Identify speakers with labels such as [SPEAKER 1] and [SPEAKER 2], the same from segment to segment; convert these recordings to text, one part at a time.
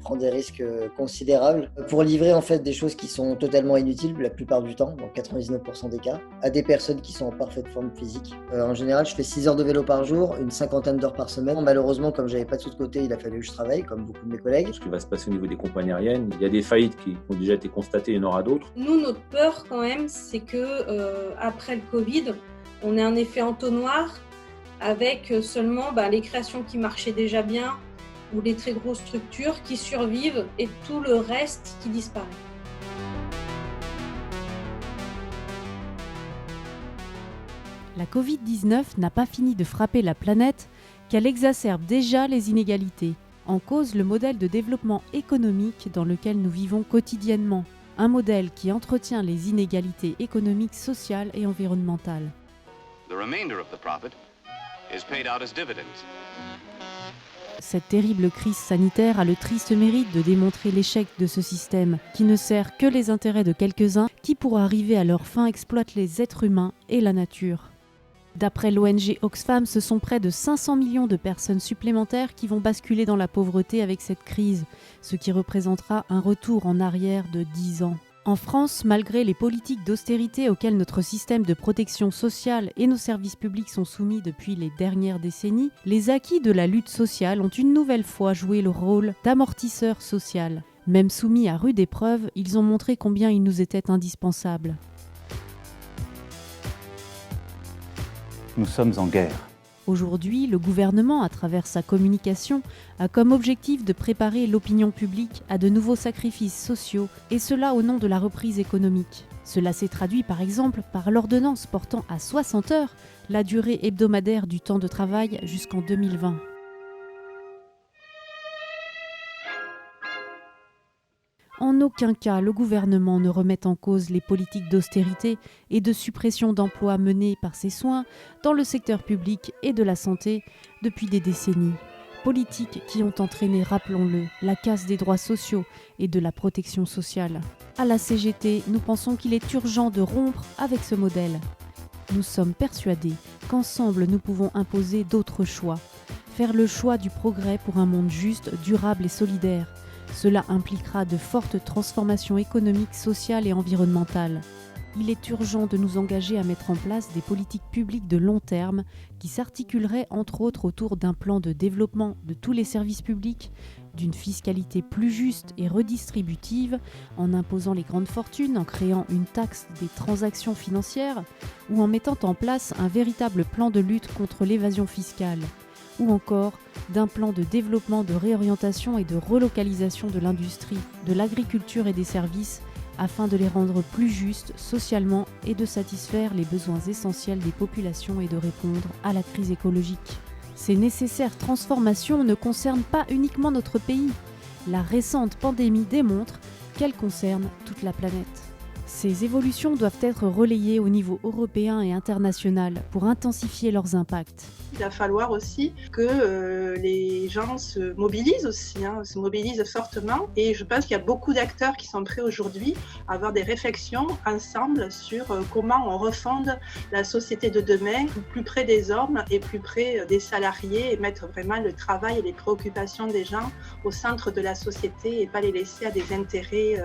[SPEAKER 1] prend des risques considérables pour livrer en fait des choses qui sont totalement inutiles la plupart du temps, dans 99% des cas, à des personnes qui sont en parfaite forme physique. En général, je fais 6 heures de vélo par jour, une cinquantaine d'heures par semaine. Malheureusement, comme j'avais pas de sous de côté, il a fallu que je travaille, comme beaucoup de mes collègues.
[SPEAKER 2] Ce qui va se passer au niveau des compagnies aériennes, il y a des faillites qui ont déjà été constatées, il y en aura d'autres.
[SPEAKER 3] Nous, notre peur quand même, c'est que après le Covid, on ait un effet entonnoir avec seulement les créations qui marchaient déjà bien ou les très grosses structures qui survivent et tout le reste qui disparaît.
[SPEAKER 4] La Covid-19 n'a pas fini de frapper la planète qu'elle exacerbe déjà les inégalités. En cause le modèle de développement économique dans lequel nous vivons quotidiennement. Un modèle qui entretient les inégalités économiques, sociales et environnementales.
[SPEAKER 5] The remainder of the profit is paid out as dividends.
[SPEAKER 4] Cette terrible crise sanitaire a le triste mérite de démontrer l'échec de ce système, qui ne sert que les intérêts de quelques-uns qui, pour arriver à leur fin, exploitent les êtres humains et la nature. D'après l'ONG Oxfam, ce sont près de 500 millions de personnes supplémentaires qui vont basculer dans la pauvreté avec cette crise, ce qui représentera un retour en arrière de 10 ans. En France, malgré les politiques d'austérité auxquelles notre système de protection sociale et nos services publics sont soumis depuis les dernières décennies, les acquis de la lutte sociale ont une nouvelle fois joué le rôle d'amortisseur social. Même soumis à rude épreuve, ils ont montré combien ils nous étaient indispensables.
[SPEAKER 6] Nous sommes en guerre.
[SPEAKER 4] Aujourd'hui, le gouvernement, à travers sa communication, a comme objectif de préparer l'opinion publique à de nouveaux sacrifices sociaux, et cela au nom de la reprise économique. Cela s'est traduit par exemple par l'ordonnance portant à 60 heures la durée hebdomadaire du temps de travail jusqu'en 2020. En aucun cas, le gouvernement ne remet en cause les politiques d'austérité et de suppression d'emplois menées par ses soins dans le secteur public et de la santé depuis des décennies. Politiques qui ont entraîné, rappelons-le, la casse des droits sociaux et de la protection sociale. À la CGT, nous pensons qu'il est urgent de rompre avec ce modèle. Nous sommes persuadés qu'ensemble nous pouvons imposer d'autres choix. Faire le choix du progrès pour un monde juste, durable et solidaire. Cela impliquera de fortes transformations économiques, sociales et environnementales. Il est urgent de nous engager à mettre en place des politiques publiques de long terme qui s'articuleraient entre autres autour d'un plan de développement de tous les services publics, d'une fiscalité plus juste et redistributive en imposant les grandes fortunes, en créant une taxe des transactions financières ou en mettant en place un véritable plan de lutte contre l'évasion fiscale. Ou encore d'un plan de développement, de réorientation et de relocalisation de l'industrie, de l'agriculture et des services afin de les rendre plus justes socialement et de satisfaire les besoins essentiels des populations et de répondre à la crise écologique. Ces nécessaires transformations ne concernent pas uniquement notre pays. La récente pandémie démontre qu'elles concernent toute la planète. Ces évolutions doivent être relayées au niveau européen et international pour intensifier leurs impacts.
[SPEAKER 7] Il va falloir aussi que les gens se mobilisent aussi, se mobilisent fortement. Et je pense qu'il y a beaucoup d'acteurs qui sont prêts aujourd'hui à avoir des réflexions ensemble sur comment on refonde la société de demain, plus près des hommes et plus près des salariés, et mettre vraiment le travail et les préoccupations des gens au centre de la société et pas les laisser à des intérêts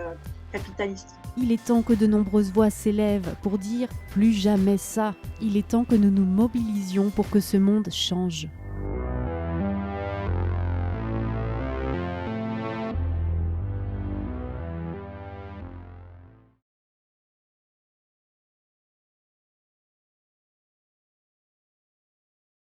[SPEAKER 7] capitalistes.
[SPEAKER 4] Il est temps que de nombreuses voix s'élèvent pour dire « plus jamais ça ». Il est temps que nous nous mobilisions pour que ce monde change.